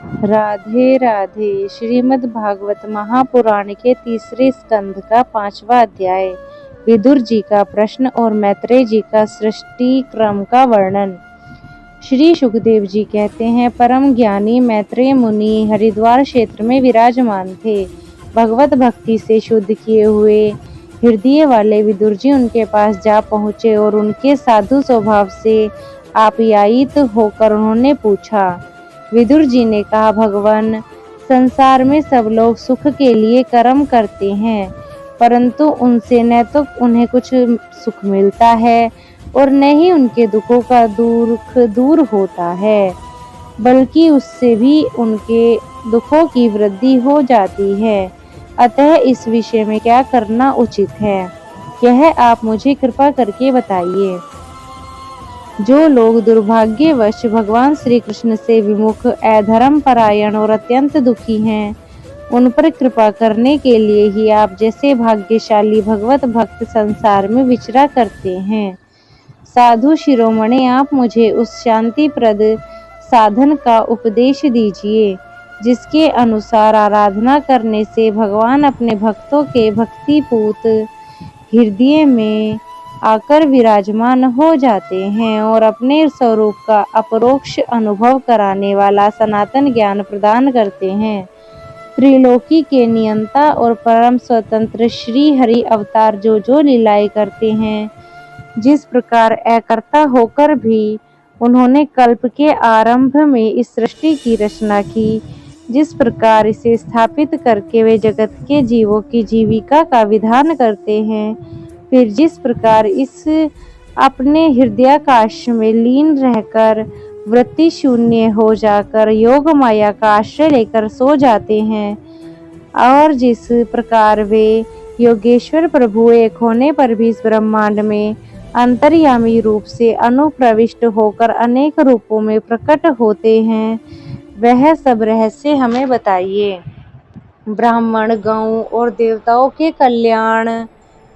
राधे राधे। श्रीमद् भागवत महापुराण के तीसरे स्कंध का 5वां अध्याय। विदुर जी का प्रश्न और मैत्रेय जी का सृष्टि क्रम का वर्णन। श्री सुखदेव जी कहते हैं, परम ज्ञानी मैत्रेय मुनि हरिद्वार क्षेत्र में विराजमान थे। भगवत भक्ति से शुद्ध किए हुए हृदय वाले विदुर जी उनके पास जा पहुँचे और उनके साधु स्वभाव से आप्यायित होकर उन्होंने पूछा। विदुर जी ने कहा, भगवान, संसार में सब लोग सुख के लिए कर्म करते हैं, परंतु उनसे न तो उन्हें कुछ सुख मिलता है और न ही उनके दुखों का दुख दूर होता है, बल्कि उससे भी उनके दुखों की वृद्धि हो जाती है। अतः इस विषय में क्या करना उचित है, यह आप मुझे कृपा करके बताइए। जो लोग दुर्भाग्यवश भगवान श्री कृष्ण से विमुख, अधर्म परायण और अत्यंत दुखी हैं, उन पर कृपा करने के लिए ही आप जैसे भाग्यशाली भगवत भक्त संसार में विचरा करते हैं। साधु शिरोमणि, आप मुझे उस शांतिप्रद साधन का उपदेश दीजिए जिसके अनुसार आराधना करने से भगवान अपने भक्तों के भक्तिपूत हृदय में आकर विराजमान हो जाते हैं और अपने स्वरूप का अपरोक्ष अनुभव कराने वाला सनातन ज्ञान प्रदान करते हैं। त्रिलोकी के नियंता और परम स्वतंत्र श्री हरि अवतार जो लीलाएं करते हैं, जिस प्रकार अकर्ता होकर भी उन्होंने कल्प के आरंभ में इस सृष्टि की रचना की, जिस प्रकार इसे स्थापित करके वे जगत के जीवों की जीविका का विधान करते हैं, फिर जिस प्रकार इस अपने हृदयाकाश में लीन रहकर वृत्ति शून्य हो जाकर योग माया का आश्रय लेकर सो जाते हैं, और जिस प्रकार वे योगेश्वर प्रभु एक होने पर भी इस ब्रह्मांड में अंतर्यामी रूप से अनुप्रविष्ट होकर अनेक रूपों में प्रकट होते हैं, वह सब रहस्य हमें बताइए। ब्राह्मण, गौ और देवताओं के कल्याण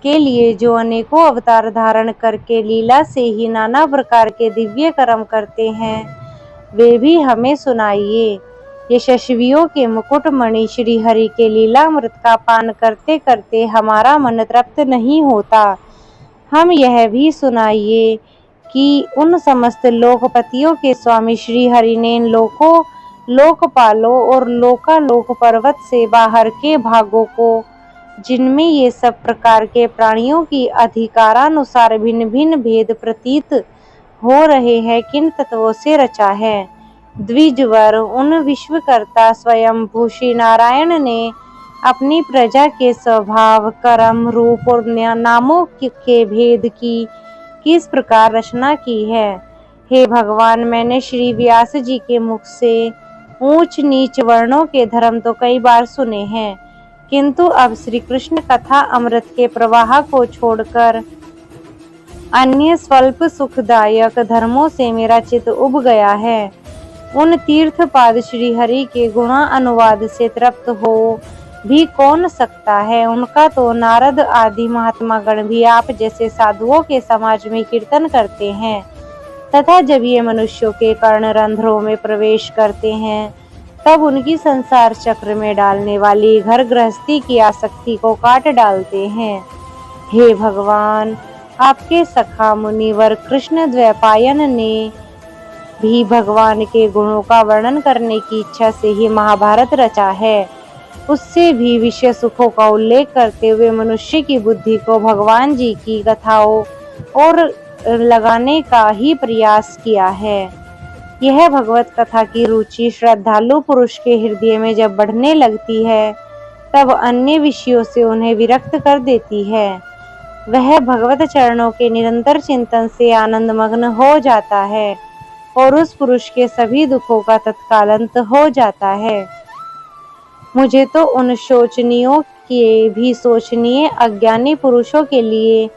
के लिए जो अनेकों अवतार धारण करके लीला से ही नाना प्रकार के दिव्य कर्म करते हैं, वे भी हमें सुनाइए। यशस्वियों के मुकुटमणि श्री हरि के लीलामृत का पान करते करते हमारा मन तृप्त नहीं होता। हम यह भी सुनाइए कि उन समस्त लोकपतियों के स्वामी श्री हरि ने इन लोकपालों और लोकालोक पर्वत से बाहर के भागों को, जिनमें ये सब प्रकार के प्राणियों की अधिकारानुसार भिन्न भिन्न भेद प्रतीत हो रहे हैं, किन तत्वों से रचा है। द्विजवर, उन विश्वकर्ता स्वयं भूषी नारायण ने अपनी प्रजा के स्वभाव, कर्म, रूप और नामों के भेद की किस प्रकार रचना की है। हे भगवान, मैंने श्री व्यास जी के मुख से ऊंच नीच वर्णों के धर्म तो कई बार सुने हैं, किंतु अब श्री कृष्ण कथा अमृत के प्रवाह को छोड़कर अन्य स्वल्प सुखदायक धर्मों से मेरा चित्त उब गया है। उन तीर्थपाद श्री हरि के गुणा अनुवाद से तृप्त हो भी कौन सकता है। उनका तो नारद आदि महात्मा गण भी आप जैसे साधुओं के समाज में कीर्तन करते हैं, तथा जब ये मनुष्यों के कर्ण रंध्रों में प्रवेश करते हैं, तब उनकी संसार चक्र में डालने वाली घर गृहस्थी की आसक्ति को काट डालते हैं। हे भगवान, आपके सखा मुनिवर कृष्ण द्वैपायन ने भी भगवान के गुणों का वर्णन करने की इच्छा से ही महाभारत रचा है। उससे भी विषय सुखों का उल्लेख करते हुए मनुष्य की बुद्धि को भगवान जी की कथाओं और लगाने का ही प्रयास किया है। यह भगवत कथा की रुचि श्रद्धालु पुरुष के हृदय में जब बढ़ने लगती है, तब अन्य विषयों से उन्हें विरक्त कर देती है। वह भगवत चरणों के निरंतर चिंतन से आनंद मग्न हो जाता है और उस पुरुष के सभी दुखों का तत्काल अंत हो जाता है। मुझे तो उन शोचनीयों के भी शोचनीय अज्ञानी पुरुषों के लिए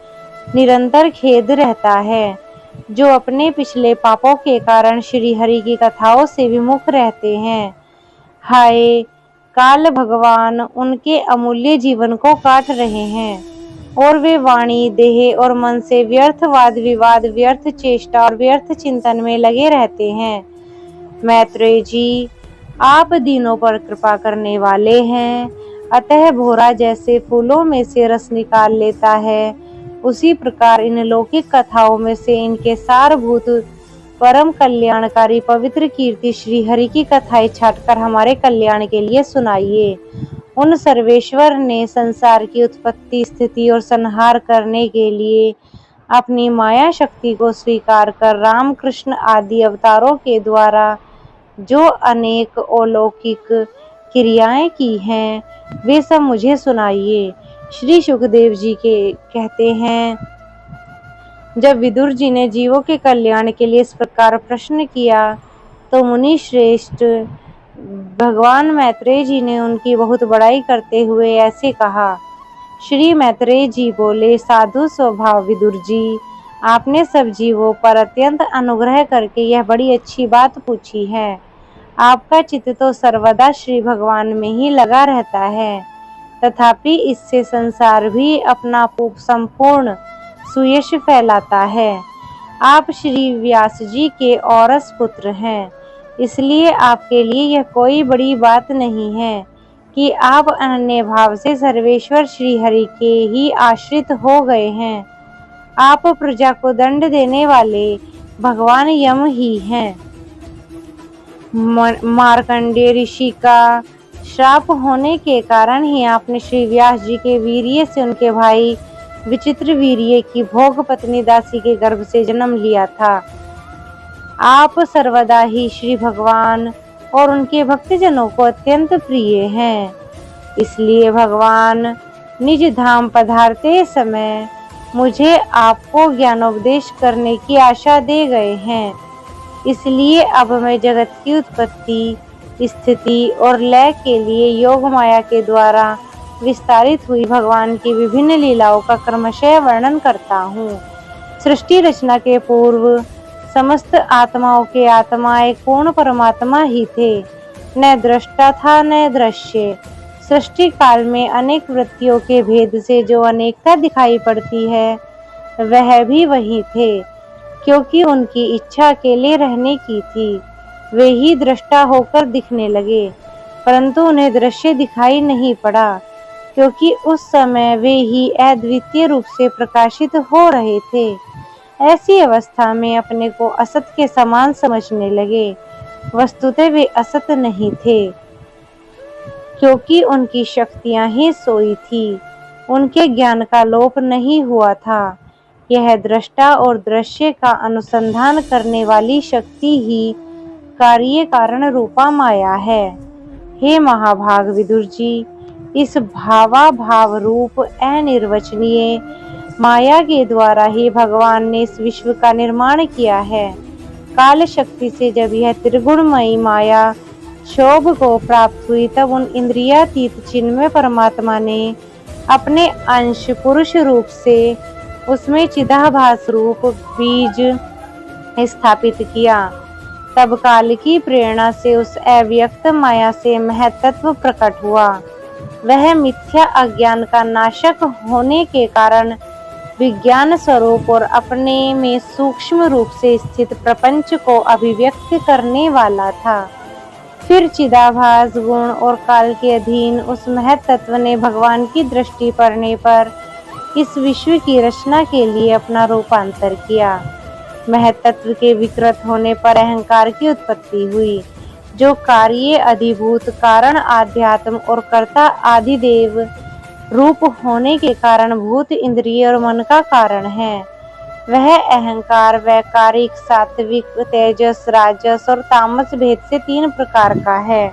निरंतर खेद रहता है, जो अपने पिछले पापों के कारण श्री हरि की कथाओं से विमुख रहते हैं। हाय, काल भगवान उनके अमूल्य जीवन को काट रहे हैं और वे वाणी, देह और मन से व्यर्थ वाद विवाद, व्यर्थ चेष्टा और व्यर्थ चिंतन में लगे रहते हैं। मैत्रेय जी, आप दीनों पर कृपा करने वाले हैं। अतः भोरा जैसे फूलों में से रस निकाल लेता है, उसी प्रकार इन लौकिक कथाओं में से इनके सारभूत परम कल्याणकारी पवित्र कीर्ति श्री हरि की कथाएं छाटकर हमारे कल्याण के लिए सुनाइए। उन सर्वेश्वर ने संसार की उत्पत्ति, स्थिति और संहार करने के लिए अपनी माया शक्ति को स्वीकार कर राम कृष्ण आदि अवतारों के द्वारा जो अनेक अलौकिक क्रियाएं की हैं, वे सब मुझे सुनाइए। श्री सुखदेव जी के कहते हैं, जब विदुर जी ने जीवों के कल्याण के लिए इस प्रकार प्रश्न किया तो मुनि श्रेष्ठ भगवान मैत्रेय जी ने उनकी बहुत बड़ाई करते हुए ऐसे कहा। श्री मैत्रेय जी बोले, साधु स्वभाव विदुर जी, आपने सब जीवों पर अत्यंत अनुग्रह करके यह बड़ी अच्छी बात पूछी है। आपका चित्त तो सर्वदा श्री भगवान में ही लगा रहता है, तथापि इससे संसार भी अपना संपूर्ण सुयश फैलाता है। आप श्री व्यास जी के औरस पुत्र हैं, इसलिए आपके लिए यह कोई बड़ी बात नहीं है कि आप अनन्य भाव से सर्वेश्वर श्री हरि के ही आश्रित हो गए हैं। आप प्रजा को दंड देने वाले भगवान यम ही हैं। मार्कंडेय ऋषि का श्राप होने के कारण ही आपने श्री व्यास जी के वीर्य से उनके भाई विचित्र वीर्य की भोग पत्नी दासी के गर्भ से जन्म लिया था। आप सर्वदा ही श्री भगवान और उनके भक्तजनों को अत्यंत प्रिय हैं, इसलिए भगवान निज धाम पधारते समय मुझे आपको ज्ञानोपदेश करने की आशा दे गए हैं। इसलिए अब मैं जगत की उत्पत्ति, स्थिति और लय के लिए योग माया के द्वारा विस्तारित हुई भगवान की विभिन्न लीलाओं का क्रमशः वर्णन करता हूँ। सृष्टि रचना के पूर्व समस्त आत्माओं के आत्मा एक पूर्ण परमात्मा ही थे, न दृष्टा था न दृश्य। सृष्टि काल में अनेक वृत्तियों के भेद से जो अनेकता दिखाई पड़ती है, वह भी वही थे, क्योंकि उनकी इच्छा अकेले रहने की थी। वे ही दृष्टा होकर दिखने लगे, परंतु उन्हें दृश्य दिखाई नहीं पड़ा, क्योंकि उस समय वे ही अद्वितीय रूप से प्रकाशित हो रहे थे। ऐसी अवस्था में अपने को असत के समान समझने लगे। वस्तुतः वे असत नहीं थे, क्योंकि उनकी शक्तियां ही सोई थी, उनके ज्ञान का लोप नहीं हुआ था। यह दृष्टा और दृश्य का अनुसंधान करने वाली शक्ति ही कार्य कारण रूपा माया है। हे महाभाग विदुर जी, इस भावाभाव रूप अनिर्वचनीय माया के द्वारा ही भगवान ने इस विश्व का निर्माण किया है। काल शक्ति से जब यह त्रिगुणमयी माया क्षोभ को प्राप्त हुई, तब उन इंद्रियातीत चिन्मय परमात्मा ने अपने अंश पुरुष रूप से उसमें चिदाभास रूप बीज स्थापित किया। तब काल की प्रेरणा से उस अव्यक्त माया से महत्त्व प्रकट हुआ। वह मिथ्या अज्ञान का नाशक होने के कारण विज्ञान स्वरूप और अपने में सूक्ष्म रूप से स्थित प्रपंच को अभिव्यक्त करने वाला था। फिर चिदाभास गुण और काल के अधीन उस महत्त्व ने भगवान की दृष्टि पड़ने पर इस विश्व की रचना के लिए अपना रूपांतर किया। महत्त्व के विकृत होने पर अहंकार की उत्पत्ति हुई, जो कार्य अधिभूत कारण आध्यात्म और कर्ता आदिदेव रूप होने के कारण भूत इंद्रिय और मन का कारण है। वह अहंकार वैकारिक, सात्विक, तेजस, राजस और तामस भेद से 3 प्रकार का है।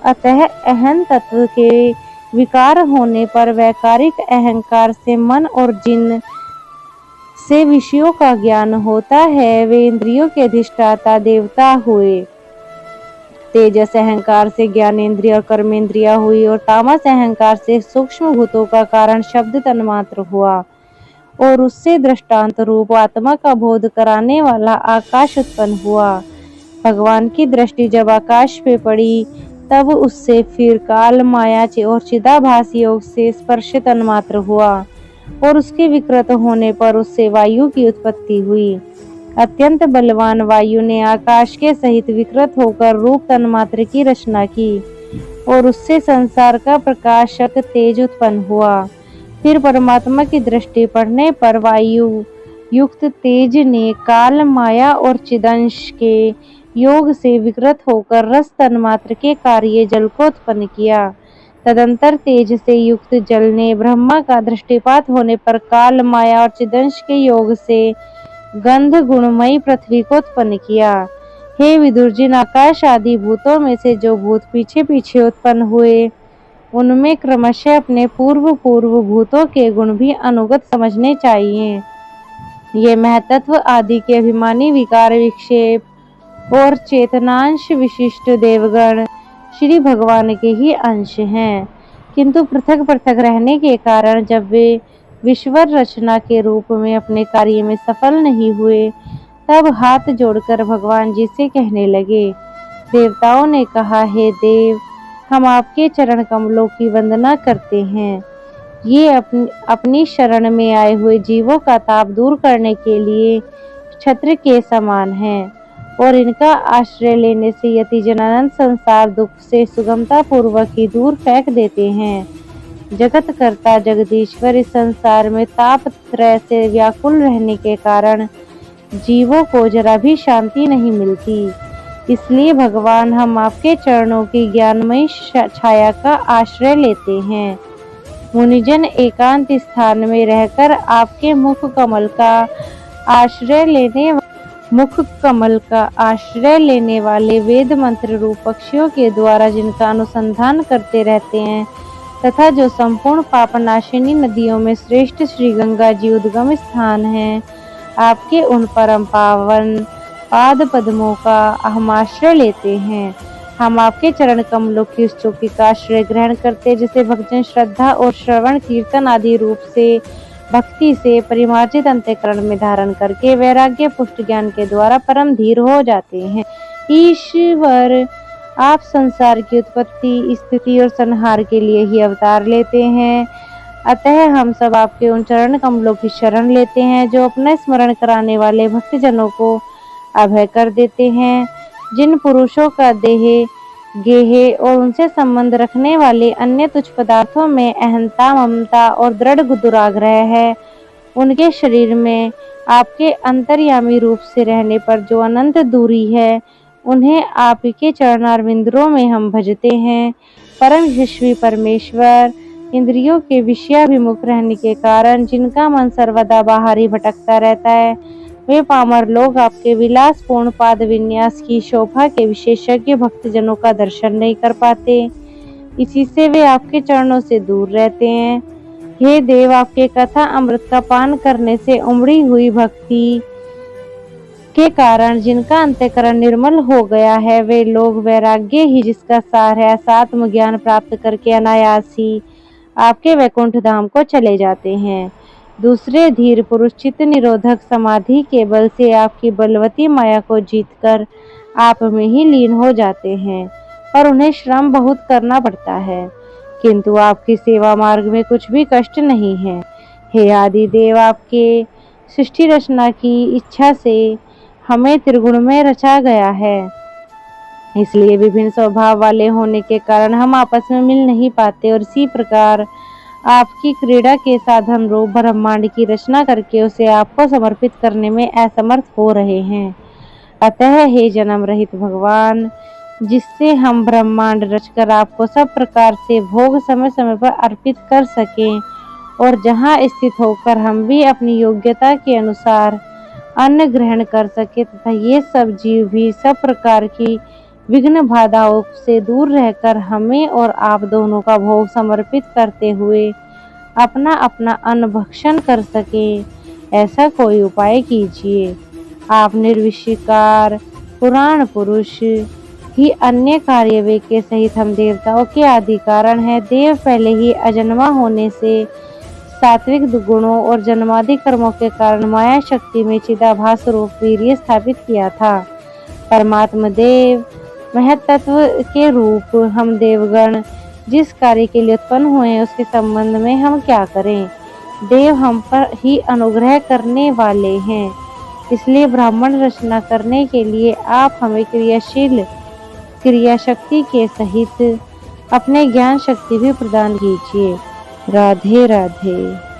अतः अहं तत्व के विकार होने पर वैकारिक अहंकार से मन और जिन से विषयों का ज्ञान होता है, वे इंद्रियों के अधिष्ठाता देवता हुए। तेजस अहंकार से ज्ञानेंद्रिय और कर्मेंद्रिया हुई और तामस अहंकार से सूक्ष्म भूतों का कारण शब्द तन्मात्र हुआ और उससे दृष्टांत रूप आत्मा का बोध कराने वाला आकाश उत्पन्न हुआ। भगवान की दृष्टि जब आकाश पे पड़ी, तब उससे फिर काल, माया और चिदाभास योग से स्पर्श तन्मात्र हुआ और उसके विकृत होने पर उससे वायु की उत्पत्ति हुई। अत्यंत बलवान वायु ने आकाश के सहित विकृत होकर रूप तन्मात्र की रचना की और उससे संसार का प्रकाशक तेज उत्पन्न हुआ। फिर परमात्मा की दृष्टि पड़ने पर वायु युक्त तेज ने काल, माया और चिदंश के योग से विकृत होकर रस तन्मात्र के कार्य जल को उत्पन्न किया। तदंतर तेज से युक्त जल ने ब्रह्मा का दृष्टिपात होने पर काल, माया और चिदंश के योग से गंध गुणमयी पृथ्वी को उत्पन्न किया। हे विदुरजिन, आकाश आदि भूतों में से जो भूत पीछे पीछे उत्पन्न हुए, उनमें क्रमशः अपने पूर्व पूर्व भूतों के गुण भी अनुगत समझने चाहिए। ये महतत्व आदि के अभिमानी विकार विक्षेप और चेतनांश विशिष्ट देवगण श्री भगवान के ही अंश हैं, किंतु पृथक पृथक रहने के कारण जब वे विश्वर रचना के रूप में अपने कार्य में सफल नहीं हुए, तब हाथ जोड़कर भगवान जी से कहने लगे। देवताओं ने कहा, हे देव, हम आपके चरण कमलों की वंदना करते हैं। ये अपनी शरण में आए हुए जीवों का ताप दूर करने के लिए छत्र के समान हैं और इनका आश्रय लेने से यति जनानंद संसार दुख से सुगमता पूर्वक ही दूर फेंक देते हैं। जगत कर्ता जगदीश्वर इस संसार में ताप त्रय से व्याकुल रहने के कारण जीवों को जरा भी शांति नहीं मिलती। इसलिए भगवान, हम आपके चरणों की ज्ञानमयी छाया का आश्रय लेते हैं। मुनिजन एकांत स्थान में रहकर आपके मुख कमल का आश्रय लेने वाले वेद मंत्र रूप पक्षियों के द्वारा जिनका अनुसंधान करते रहते हैं तथा जो संपूर्ण पापनाशिनी नदियों में श्रेष्ठ श्री गंगा जी उद्गम स्थान है, आपके उन परम पावन पाद पद्मों का हम आश्रय लेते हैं। हम आपके चरण कमलों की उस चौकी का आश्रय ग्रहण करते, जिसे भक्तजन श्रद्धा और श्रवण कीर्तन आदि रूप से भक्ति से परिमार्जित अंतःकरण में धारण करके वैराग्य पुष्ट ज्ञान के द्वारा परम धीर हो जाते हैं। ईश्वर, आप संसार की उत्पत्ति, स्थिति और संहार के लिए ही अवतार लेते हैं, अतः हम सब आपके उन चरण कमलों की शरण लेते हैं जो अपना स्मरण कराने वाले भक्तजनों को अभय कर देते हैं। जिन पुरुषों का देह, गेह और उनसे संबंध रखने वाले अन्य तुच्छ पदार्थों में अहंता, ममता और दृढ़ दुराग्रह है, उनके शरीर में आपके अंतर्यामी रूप से रहने पर जो अनंत दूरी है, उन्हें आपके चरणारविंदों में हम भजते हैं। परम यशस्वी परमेश्वर, इंद्रियों के विषयाभिमुख रहने के कारण जिनका मन सर्वदा बाहर ही भटकता रहता है, वे पामर लोग आपके विलासपूर्ण पाद विन्यास की शोभा के विशेषज्ञ भक्तजनों का दर्शन नहीं कर पाते। इसी से वे आपके चरणों से दूर रहते हैं। हे देव, आपके कथा अमृत का पान करने से उमड़ी हुई भक्ति के कारण जिनका अंतःकरण निर्मल हो गया है, वे लोग वैराग्य ही जिसका सार है, आत्म ज्ञान प्राप्त करके अनायास ही आपके वैकुंठ धाम को चले जाते हैं। दूसरे धीर पुरुष चित्त निरोधक समाधि के बल से आपकी बलवती माया को जीतकर आप में ही लीन हो जाते हैं और उन्हें श्रम बहुत करना पड़ता है, किंतु आपकी सेवा मार्ग में कुछ भी कष्ट नहीं है। हे आदि देव, आपके सृष्टि रचना की इच्छा से हमें त्रिगुण में रचा गया है, इसलिए विभिन्न स्वभाव वाले होने के कारण हम आपस में मिल नहीं पाते और इसी प्रकार आपकी क्रीड़ा के साधन रूप ब्रह्मांड की रचना करके उसे आपको समर्पित करने में असमर्थ हो रहे हैं। अतः हे जन्म रहित भगवान, जिससे हम ब्रह्मांड रचकर आपको सब प्रकार से भोग समय समय पर अर्पित कर सकें और जहाँ स्थित होकर हम भी अपनी योग्यता के अनुसार अन्न ग्रहण कर सके तथा ये सब जीव भी सब प्रकार की विघ्न बाधाओं से दूर रहकर हमें और आप दोनों का भोग समर्पित करते हुए अपना अपना अन्न भक्षण कर सके, ऐसा कोई उपाय कीजिए। आप निर्विकार पुराण पुरुष ही अन्य कार्यवे के सहित हम देवताओं के आदि कारण है। देव पहले ही अजन्मा होने से सात्विक गुणों और जन्मादि कर्मों के कारण माया शक्ति में चिदाभास रूप वीर्य स्थापित किया था। परमात्मा देव महत्त्व के रूप हम देवगण जिस कार्य के लिए उत्पन्न हुए हैं, उसके संबंध में हम क्या करें। देव हम पर ही अनुग्रह करने वाले हैं, इसलिए ब्राह्मण रचना करने के लिए आप हमें क्रिया शक्ति के सहित अपने ज्ञान शक्ति भी प्रदान कीजिए। राधे राधे।